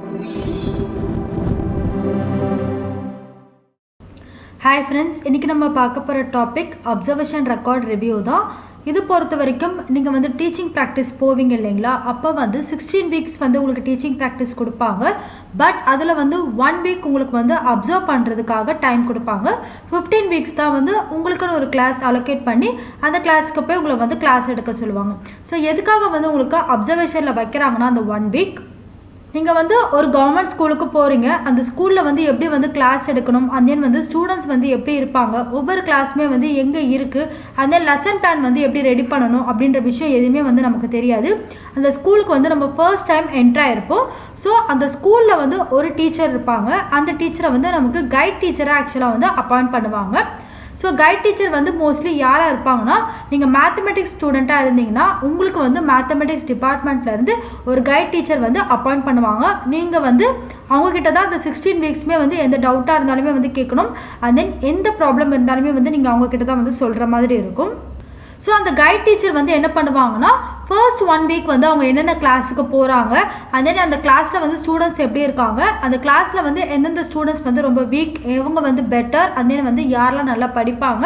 Hi friends, இன்னைக்கு நம்ம பார்க்க போற டாபிக் அப்சர்வேஷன் ரெக்கார்ட் ரிவ்யூ தான். இது பொறுத்த வரைக்கும் நீங்க வந்து டீச்சிங் பிராக்டிஸ் போவீங்க இல்லைங்களா, அப்போ வந்து 16 வீக்ஸ் வந்து உங்களுக்கு டீச்சிங் பிராக்டிஸ் கொடுப்பாங்க. பட் அதில் வந்து 1 வீக் உங்களுக்கு வந்து அப்சர்வ் பண்ணுறதுக்காக டைம் கொடுப்பாங்க. 15 வீக்ஸ் தான் வந்து உங்களுக்குன்னு ஒரு கிளாஸ் அலோகேட் பண்ணி அந்த கிளாஸுக்கு போய் உங்களை வந்து கிளாஸ் எடுக்க சொல்லுவாங்க. ஸோ எதுக்காக வந்து உங்களுக்கு அப்சர்வேஷனில் வைக்கிறாங்கன்னா அந்த 1 வீக் நீங்கள் வந்து ஒரு கவர்மெண்ட் ஸ்கூலுக்கு போகிறீங்க, அந்த ஸ்கூலில் வந்து எப்படி வந்து கிளாஸ் எடுக்கணும், அண்ட் தென் வந்து ஸ்டூடெண்ட்ஸ் வந்து எப்படி இருப்பாங்க, ஒவ்வொரு கிளாஸுமே வந்து எங்கே இருக்குது, அண்ட் தென் லெசன் பிளான் வந்து எப்படி ரெடி பண்ணணும் அப்படின்ற விஷயம் எதுவுமே வந்து நமக்கு தெரியாது. அந்த ஸ்கூலுக்கு வந்து நம்ம ஃபர்ஸ்ட் டைம் என்ட்ரு ஆகிருப்போம். ஸோ அந்த ஸ்கூலில் வந்து ஒரு டீச்சர் இருப்பாங்க, அந்த டீச்சரை வந்து நமக்கு கைட் டீச்சராக ஆக்சுவலாக வந்து அப்பாயிண்ட் பண்ணுவாங்க. ஸோ கைட் டீச்சர் வந்து மோஸ்ட்லி யாராக இருப்பாங்கன்னா, நீங்கள் மேத்தமெட்டிக்ஸ் ஸ்டூடெண்ட்டாக இருந்தீங்கன்னா உங்களுக்கு வந்து மேத்தமெட்டிக்ஸ் டிபார்ட்மெண்ட்லேருந்து ஒரு கைட் டீச்சர் வந்து அப்பாயிண்ட் பண்ணுவாங்க. நீங்கள் வந்து அவங்கக்கிட்ட தான் அந்த 16 வீக்ஸுமே வந்து எந்த டவுட்டாக இருந்தாலுமே வந்து கேட்கணும். அண்ட் தென் எந்த ப்ராப்ளம் இருந்தாலுமே வந்து நீங்கள் அவங்கக்கிட்ட தான் வந்து சொல்கிற மாதிரி இருக்கும். ஸோ அந்த கைட் டீச்சர் வந்து என்ன பண்ணுவாங்கன்னா, ஃபர்ஸ்ட் 1 வீக் வந்து அவங்க என்னென்ன கிளாஸுக்கு போகிறாங்க, அண்ட் தென் அந்த கிளாஸில் வந்து ஸ்டூடெண்ட்ஸ் எப்படி இருக்காங்க, அந்த கிளாஸில் வந்து எந்தெந்த ஸ்டூடெண்ட்ஸ் வந்து ரொம்ப வீக், இவங்க வந்து பெட்டர், அண்ட் தென் வந்து யாரெல்லாம் நல்லா படிப்பாங்க,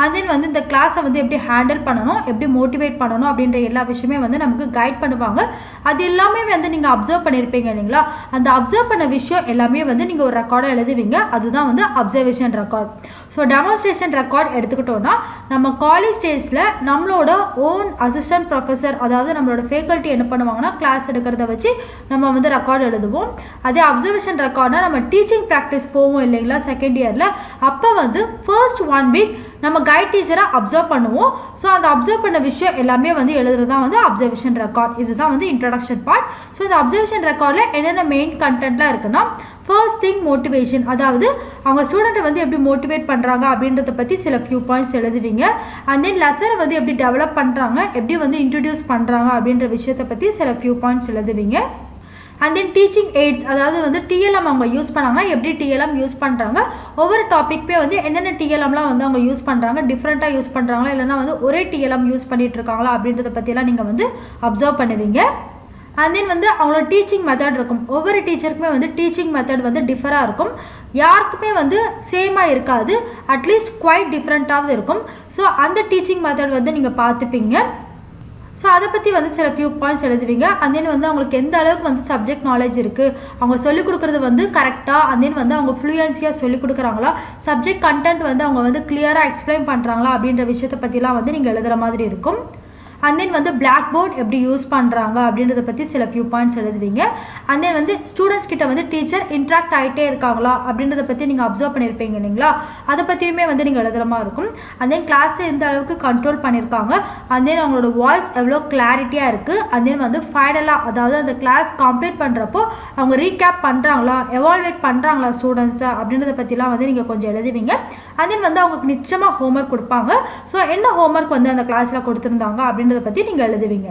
அண்ட் தென் வந்து இந்த கிளாஸை வந்து எப்படி ஹேண்டில் பண்ணணும், எப்படி மோட்டிவேட் பண்ணணும் அப்படின்ற எல்லா விஷயமே வந்து நமக்கு கைட் பண்ணுவாங்க. அது எல்லாமே வந்து நீங்கள் அப்சர்வ் பண்ணியிருப்பீங்க இல்லைங்களா, அந்த அப்சர்வ் பண்ண விஷயம் எல்லாமே வந்து நீங்கள் ஒரு ரெக்கார்டை எழுதுவீங்க. அதுதான் வந்து observation record. So demonstration record எடுத்துக்கிட்டோன்னா, நம்ம காலேஜ் டேஸில் நம்மளோட ஓன் அசிஸ்டன்ட் ப்ரொஃபஸர், அதாவது நம்மளோட ஃபேக்கல்ட்டி என்ன பண்ணுவாங்கன்னா, கிளாஸ் எடுக்கிறத வச்சு நம்ம வந்து ரெக்கார்டு எழுதுவோம். அதே அப்சர்வேஷன் ரெக்கார்ட்னா நம்ம டீச்சிங் ப்ராக்டிஸ் போவோம் இல்லைங்களா செகண்ட் இயரில், அப்போ வந்து ஃபர்ஸ்ட் 1 வீக் நம்ம கைட் டீச்சராக அப்சர்வ் பண்ணுவோம். ஸோ அந்த அப்சர்வ் பண்ண விஷயம் எல்லாமே வந்து எழுதுறது தான் வந்து அப்சர்வேஷன் ரெக்கார்ட். இதுதான் வந்து இன்ட்ரடக்ஷன் பார்ட். ஸோ இந்த அப்சர்வேஷன் ரெக்கார்டில் என்னென்ன மெயின் கண்டென்ட்லாம் இருக்குன்னா, ஃபர்ஸ்ட் திங் மோட்டிவேஷன், அதாவது அவங்க ஸ்டூடெண்ட்டை வந்து எப்படி மோட்டிவேட் பண்ணுறாங்க அப்படின்றத பற்றி சில ஃபியூ பாயிண்ட்ஸ் எழுதுவீங்க. அண்ட் தென் லெசனை வந்து எப்படி டெவலப் பண்ணுறாங்க, எப்படி வந்து இன்ட்ரடியூஸ் பண்ணுறாங்க அப்படின்ற விஷயத்தை பற்றி சில ஃபியூ பாயிண்ட்ஸ் எழுதுவீங்க. அண்ட் தென் டீச்சிங் எய்ட்ஸ், அதாவது வந்து டிஎல்எம் அவங்க யூஸ் பண்ணாங்கன்னா எப்படி டிஎல்எம் யூஸ் பண்ணுறாங்க, ஒவ்வொரு டாப்பிக்மே வந்து என்னென்ன டிஎல்எம்லாம் வந்து அவங்க யூஸ் பண்ணுறாங்க, டிஃப்ரெண்ட்டாக யூஸ் பண்ணுறாங்களா இல்லைனா வந்து ஒரே டிஎல்எம் யூஸ் பண்ணிகிட்டு இருக்காங்களா அப்படின்றத பற்றியெல்லாம் நீங்கள் வந்து அப்சர்வ் பண்ணுவீங்க. அண்ட் தென் வந்து அவங்களோட டீச்சிங் மெத்தட் இருக்கும். ஒவ்வொரு டீச்சருக்குமே வந்து டீச்சிங் மெத்தட் வந்து டிஃபராக இருக்கும். யாருக்குமே வந்து சேமாக இருக்காது, அட்லீஸ்ட் குவைட் டிஃப்ரெண்ட்டாகவும் இருக்கும். ஸோ அந்த டீச்சிங் மெத்தட் வந்து நீங்கள் பார்த்துப்பீங்க. ஸோ அதை பற்றி வந்து சில ஃபியூ பாயிண்ட்ஸ் எழுதுவீங்க. அண்ட் தென் வந்து அவங்களுக்கு எந்த அளவுக்கு வந்து சப்ஜெக்ட் நாலேஜ் இருக்குது, அவங்க சொல்லிக் கொடுக்குறது வந்து கரெக்டாக, அண்ட் தென் வந்து அவங்க ஃப்ளூயன்சியாக சொல்லிக் கொடுக்குறாங்களா, சப்ஜெக்ட் கண்டென்ட் வந்து அவங்க வந்து கிளியராக எக்ஸ்பிளைன் பண்ணுறாங்களா அப்படின்ற விஷயத்தை பற்றிலாம் வந்து நீங்கள் எழுதுகிற மாதிரி இருக்கும். அண்ட் தென் வந்து பிளாக் போர்ட் எப்படி யூஸ் பண்ணுறாங்க அப்படின்றத பற்றி சில ஃபியூ பாயிண்ட்ஸ் எழுதுவீங்க. அண்ட் தென் வந்து ஸ்டூடெண்ட்ஸ் கிட்ட வந்து டீச்சர் இன்ட்ராக்ட் ஆகிட்டே இருக்காங்களா அப்படின்றத பற்றி நீங்கள் அப்சர்வ் பண்ணியிருப்பீங்க இல்லைங்களா, அதை பற்றியுமே வந்து நீங்கள் எழுதுகிற மாதிரி இருக்கும். அண்ட் தென் கிளாஸை எந்த அளவுக்கு கண்ட்ரோல் பண்ணியிருக்காங்க, அண்ட் தென் அவங்களோட வாய்ஸ் எவ்வளோ கிளாரிட்டியாக இருக்குது, அண்ட் தென் வந்து ஃபைனலாக அதாவது அந்த கிளாஸ் கம்ப்ளீட் பண்ணுறப்போ அவங்க ரீகேப் பண்ணுறாங்களா, எவால்வேட் பண்ணுறாங்களா ஸ்டூடெண்ட்ஸை அப்படின்றத பற்றிலாம் வந்து நீங்கள் கொஞ்சம் எழுதுவீங்க. அண்ட் தென் வந்து அவங்களுக்கு நிச்சயமாக ஹோம்ஒர்க் கொடுப்பாங்க. ஸோ என்ன ஹோம்ஒர்க் வந்து அந்த கிளாஸில் கொடுத்துருந்தாங்க அப்படின்றத பற்றி நீங்கள் எழுதுவீங்க.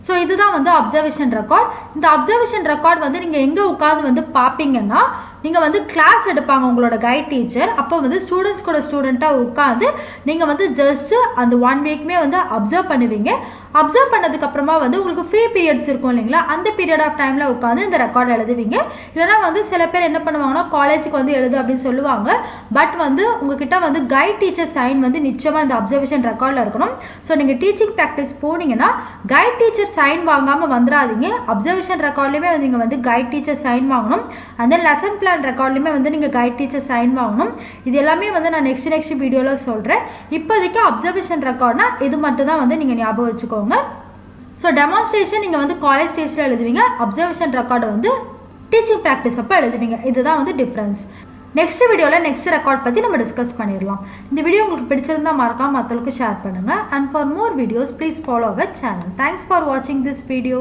ஸோ இதுதான் வந்து அப்சர்வேஷன் ரெக்கார்ட். இந்த அப்சர்வேஷன் ரெக்கார்ட் வந்து நீங்கள் எங்கே உட்காந்து வந்து பார்ப்பீங்கன்னா, நீங்கள் வந்து கிளாஸ் எடுப்பாங்க உங்களோட கைட் டீச்சர், அப்போ வந்து ஸ்டூடெண்ட்ஸ் கூட ஸ்டூடெண்ட்டாக உட்காந்து நீங்கள் வந்து ஜஸ்ட்டு அந்த 1 வீக்குமே வந்து அப்சர்வ் பண்ணுவீங்க. அப்சர்வ் பண்ணதுக்கப்புறமா வந்து உங்களுக்கு ஃப்ரீ பீரியட்ஸ் இருக்கும் இல்லைங்களா, அந்த பீரியட் ஆஃப் டைமில் உட்காந்து இந்த ரெக்கார்டு எழுதுவீங்க. இல்லைனா வந்து சில பேர் என்ன பண்ணுவாங்கன்னா, காலேஜுக்கு வந்து எழுது அப்படின்னு சொல்லுவாங்க. பட் வந்து உங்ககிட்ட வந்து கைட் டீச்சர் சைன் வந்து நிச்சயமாக இந்த அப்சர்வேஷன் ரெக்கார்டில் இருக்கணும். ஸோ நீங்கள் டீச்சிங் ப்ராக்டிஸ் போனீங்கன்னா கைட் டீச்சர் சைன் வாங்காமல் வந்துடாதீங்க. அப்சர்வேஷன் ரெக்கார்ட்லேயுமே வந்து நீங்கள் வந்து கைட் டீச்சர் சைன் வாங்கணும். அந்த லெசன் பிளான் ரெக்கார்ட்லையுமே வந்து நீங்கள் கைட் டீச்சர் சைன் வாங்கணும். இது எல்லாமே வந்து நான் நெக்ஸ்ட் வீடியோவில் சொல்கிறேன். இப்போதைக்கு அப்சர்வேஷன் ரெக்கார்ட்னா இது மட்டும் தான் வந்து நீங்கள் ஞாபகம் வச்சுக்கோங்க. ஸோ டெமான்ஸ்ட்ரேஷன் நீங்கள் வந்து காலேஜ் டேஸில் எழுதுவீங்க, அப்சர்வேஷன் ரெக்கார்டு வந்து டீச்சிங் ப்ராக்டிஸ் அப்போ எழுதுவீங்க. இதுதான் வந்து டிஃப்ரென்ஸ். நெக்ஸ்ட் வீடியோவில் நெக்ஸ்ட் ரெக்கார்ட் பற்றி நம்ம டிஸ்கஸ் பண்ணிடலாம். இந்த வீடியோ உங்களுக்கு பிடிச்சிருந்தால் மறக்காம மற்றவங்களுக்கு ஷேர் பண்ணுங்கள். And for more videos please follow our channel. Thanks for வாட்சிங் திஸ் வீடியோ.